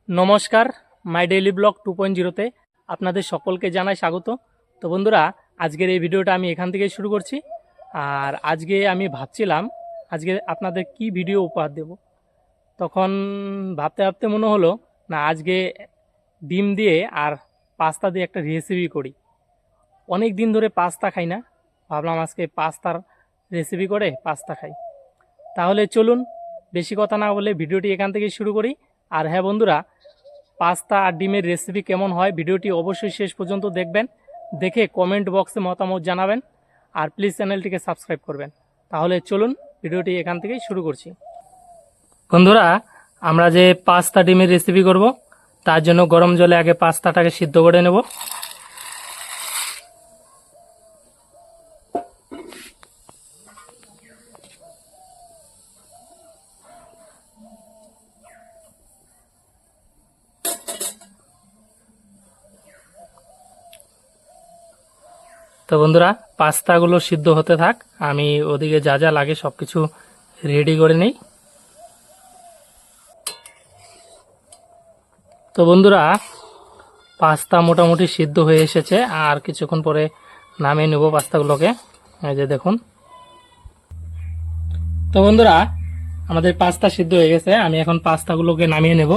নমস্কার, my daily blog 2.0-তে আপনাদের সকলকে জানাই স্বাগত। তো বন্ধুরা, আজকের এই ভিডিওটা আমি এখান থেকেই শুরু করছি। আর আজকে আমি ভাবছিলাম আজকে আপনাদের কি ভিডিও উপহার দেব। তখন ভাবতে ভাবতে মনে হলো না, আজকে ডিম দিয়ে আর পাস্তা দিয়ে একটা রেসিপি করি। অনেক দিন ধরে পাস্তা খাই না, ভাবলাম আজকে পাস্তার রেসিপি করে পাস্তা খাই। তাহলে চলুন, বেশি কথা না বলে ভিডিওটি এখান থেকেই শুরু করি। আর হ্যাঁ বন্ধুরা, পাস্তা আর ডিমের রেসিপি কেমন হয় ভিডিওটি অবশ্যই শেষ পর্যন্ত দেখবেন, দেখে কমেন্ট বক্সে মতামত জানাবেন। আর প্লিজ চ্যানেলটিকে সাবস্ক্রাইব করবেন। তাহলে চলুন, ভিডিওটি এখান থেকেই শুরু করছি। বন্ধুরা, আমরা যে পাস্তা ডিমের রেসিপি করব, তার জন্য গরম জলে আগে পাস্তাটাকে সিদ্ধ করে নেব। তো বন্ধুরা, পাস্তাগুলো সিদ্ধ হতে থাক, আমি ওদিকে যা যা লাগে সব কিছু রেডি করে নিই। তো বন্ধুরা, পাস্তা মোটামুটি সিদ্ধ হয়ে এসেছে, আর কিছুক্ষণ পরে নামিয়ে নেব পাস্তাগুলোকে। এই যে দেখুন। তো বন্ধুরা, আমাদের পাস্তা সিদ্ধ হয়ে গেছে, আমি এখন পাস্তাগুলোকে নামিয়ে নেব।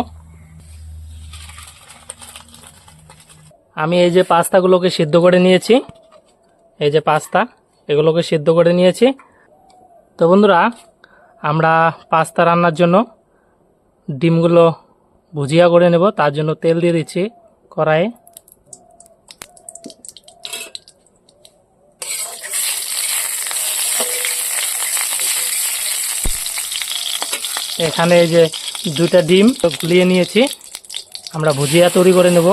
আমি এই যে পাস্তাগুলোকে সিদ্ধ করে নিয়েছি, এই যে পাস্তা, এগুলোকে সিদ্ধ করে নিয়েছি। তো বন্ধুরা, আমরা পাস্তা রান্নার জন্য ডিমগুলো ভুজিয়া করে নেব, তার জন্য তেল দিয়ে দিচ্ছি কড়াইয়ে। এখানে এই যে 2টা ডিম গুলিয়ে নিয়েছি, আমরা ভুজিয়া তৈরি করে নেব।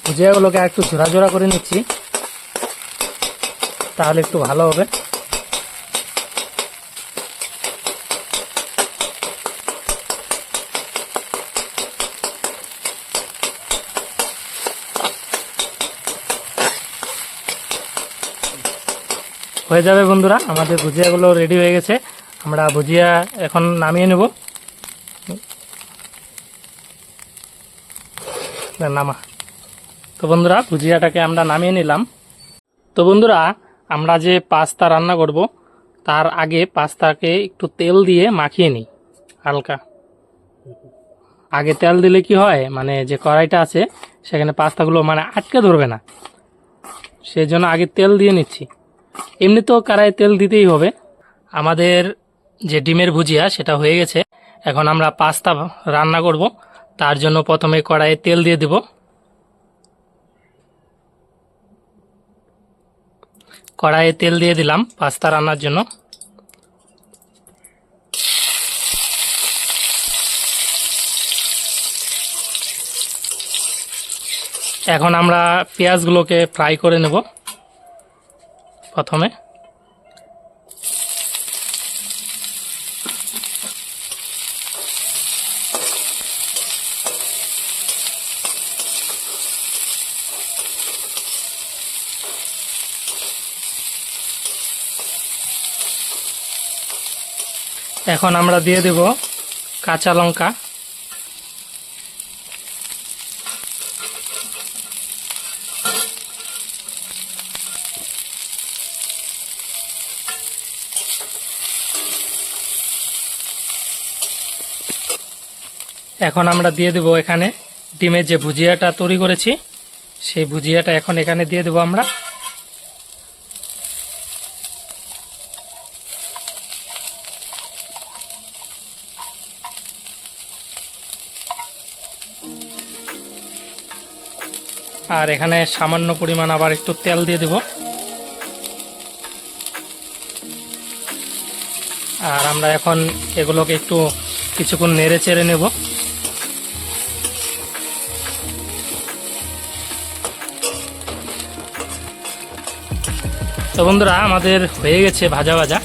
ভুজিয়াগুলোকে একটু ঝোড়া ঝোড়া করে নিচ্ছি, তাহলে একটু ভালো হবে। হয়ে যাবে বন্ধুরা, আমাদের ভুজিয়াগুলো রেডি হয়ে গেছে। আমরা ভুজিয়া এখন নামিয়ে নেব। নামা। তো বন্ধুরা, ভুজিয়াটাকে আমরা নামিয়ে নিলাম। তো বন্ধুরা, আমরা যে পাস্তা রান্না করব, তার আগে পাস্তাকে একটু তেল দিয়ে মাখিয়ে নিই হালকা। আগে তেল দিলে কি হয়, মানে যে কড়াইটা আছে সেখানে পাস্তাগুলো মানে আটকে ধরবে না, সেই জন্য আগে তেল দিয়ে নিচ্ছি। এমনি তো কড়াইয়ে তেল দিতেই হবে। আমাদের যে ডিমের ভুজিয়া সেটা হয়ে গেছে। এখন আমরা পাস্তা রান্না করব, তার জন্য প্রথমে কড়াইয়ে তেল দিয়ে দেব। কড়াইয়ে তেল দিয়ে দিলাম পাস্তা রান্নার জন্য। এখন আমরা পেঁয়াজগুলোকে ফ্রাই করে নেব প্রথমে। এখন আমরা দিয়ে দেব কাঁচা লঙ্কা। এখন আমরা দিয়ে দেব এখানে ডিমের যে ভুজিয়াটা তৈরি করেছি, সেই ভুজিয়াটা এখন এখানে দিয়ে দেব আমরা। আর এখানে সামান্য পরিমাণ আবার একটু তেল দিয়ে দেব। আর আমরা এখন এগুলোকে একটু কিছুক্ষণ নেড়ে চেড়ে নেব। তো বন্ধুরা আমাদের হয়ে গেছে ভাজা ভাজা,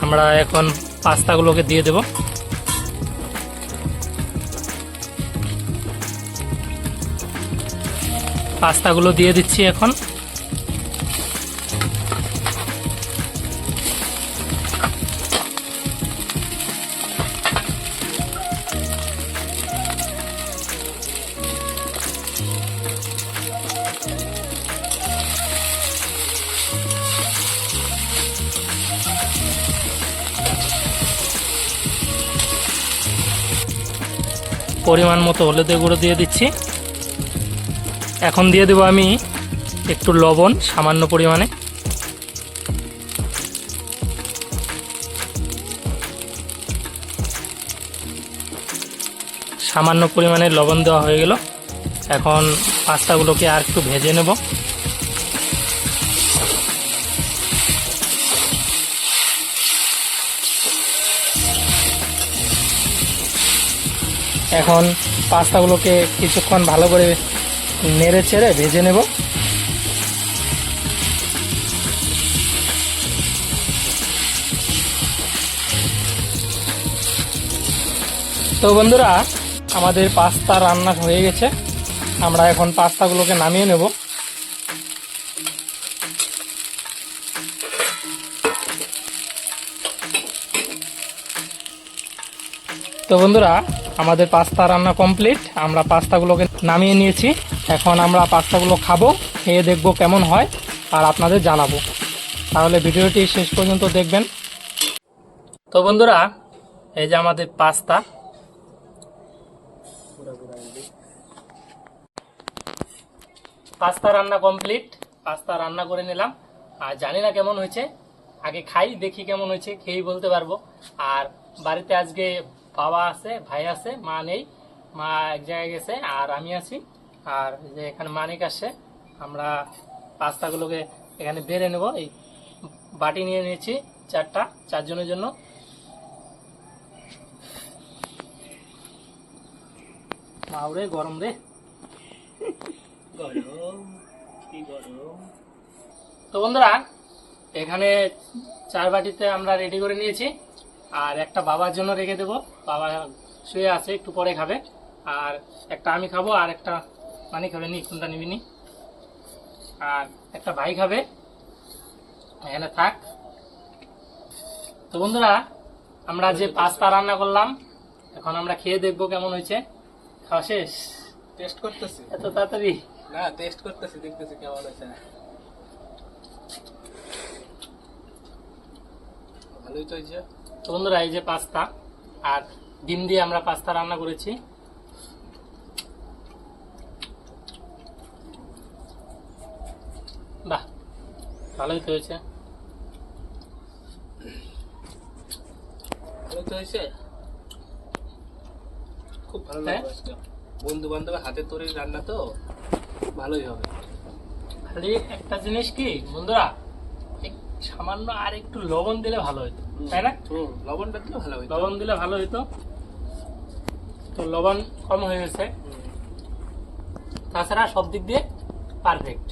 আমরা এখন পাস্তাগুলোকে দিয়ে দেব। পাস্তাগুলো দিয়ে দিচ্ছি এখন। পরিমাণ মতো হলুদের গুঁড়ো দিয়ে দিচ্ছি। এখন দিয়ে দেবো আমি একটু লবণ সামান্য পরিমাণে। সামান্য পরিমাণে লবণ দেওয়া হয়ে গেল। এখন পাস্তাগুলোকে আর একটু ভেজে নেব। এখন পাস্তাগুলোকে কিছুক্ষণ ভালো করে নেড়ে চেড়ে ভেজে নেব। তো বন্ধুরা আমাদের পাস্তা রান্না হয়ে গেছে, আমরা এখন পাস্তাগুলোকে নামিয়ে নেব। তো বন্ধুরা আমাদের পাস্তা রান্না কমপ্লিট, আমরা পাস্তাগুলোকে নামিয়ে নিয়েছি। এখন আমরা পাস্তাগুলো খাবো, খেয়ে দেখব কেমন হয় আর আপনাদের জানাবো। তাহলে ভিডিওটি শেষ পর্যন্ত দেখবেন। তো বন্ধুরা এই যে আমাদের পাস্তা, পাস্তা রান্না কমপ্লিট। পাস্তা রান্না করে নিলাম, আর জানি না কেমন হয়েছে, আগে খাই দেখি কেমন হয়েছে, খেয়েই বলতে পারবো। আর বাড়িতে আজকে বাবা আছে, ভাই আছে, মা নেই, মা এক জায়গায় গেছে আর আমি আছি। আর যে এখানে মানিক আসছে, আমরা পাস্তাগুলোকে এখানে বেড়ে নেব। এই বাটি নিয়ে নিয়েছি চারজনের জন্য। মাউরে গরম রে, তো বন্ধুরা এখানে 4 বাটিতে আমরা রেডি করে নিয়েছি, আর একটা বাবার জন্য রেখে দেবো, বাবা শুয়ে আছে, একটু পরে খাবে। আর একটা আমি খাবো, আর একটা পানি খাবে, নি কোনটা নিবি নি, আর একটা ভাই খাবে, এখানে থাক। তো বন্ধুরা আমরা যে পাস্তা রান্না করলাম, এখন আমরা খেয়ে দেখবো কেমন হয়েছে। খাওয়া শেষ? টেস্ট করতেছি। এত তাড়াতাড়ি না, টেস্ট করতেছি, দেখতেছি কেমন হয়েছে। ভালোই তো হয়েছে। তো বন্ধুরা এই যে পাস্তা আর ডিম দিয়ে আমরা পাস্তা রান্না করেছি। বাহ, ভালোই তো হয়েছে। ভালো তো হয়েছে, খুব ভালো লাগবে আজকে। বন্ধু বান্ধবের হাতে তৈরি রান্না তো ভালোই হবে। খালি একটা জিনিস কি বন্ধুরা, সামান্য আর একটু লবণ দিলে ভালো হতো, তাই না? লবণটা দিলে ভালো হতো। লবণ দিলে ভালো হতো, তো লবণ কম হয়ে গেছে। তাছাড়া সব দিক দিয়ে পারফেক্ট।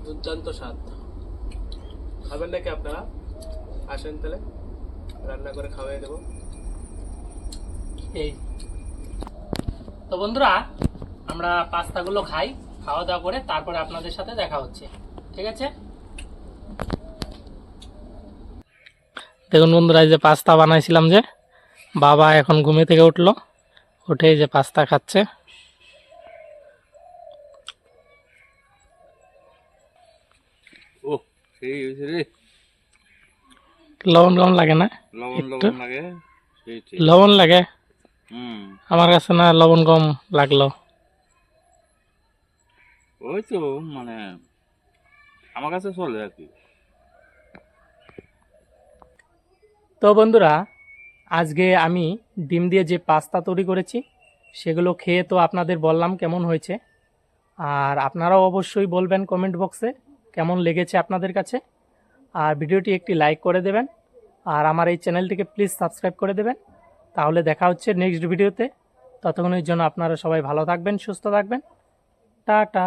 দুর্দান্ত স্বাদ। খাবেন নাকি আপনারা? আসেন তাহলে, রান্না করে খাওয়াই দেবো। এই তো বন্ধুরা আমরা পাস্তাগুলো খাই, খাওয়া দাওয়া করে তারপরে আপনাদের সাথে দেখা হচ্ছে, ঠিক আছে? দেখুন বন্ধুরা এই যে পাস্তা বানাইছিলাম, যে বাবা এখন ঘুমে থেকে উঠলো, উঠে এই যে পাস্তা খাচ্ছে। ও সেই হয়েছে রে, লবণ লবণ লাগে না? লবণ লবণ লাগে, লবণ লাগে। আমার কাছে না লবণ কম লাগলো। ওই তো মানে আমার কাছে চলে আর কি। তো বন্ধুরা আজকে আমি ডিম দিয়ে যে পাস্তা তৈরি করেছি সেগুলো খেয়ে তো আপনাদের বললাম কেমন হয়েছে, আর আপনারাও অবশ্যই বলবেন কমেন্ট বক্সে কেমন লেগেছে আপনাদের কাছে। আর ভিডিওটি একটি লাইক করে দেবেন, আর আমার এই চ্যানেলটিকে প্লিজ সাবস্ক্রাইব করে দেবেন। তাহলে দেখা হচ্ছে নেক্সট ভিডিওতে। ততক্ষণের জন্য আপনারা সবাই ভালো থাকবেন, সুস্থ থাকবেন। টাটা।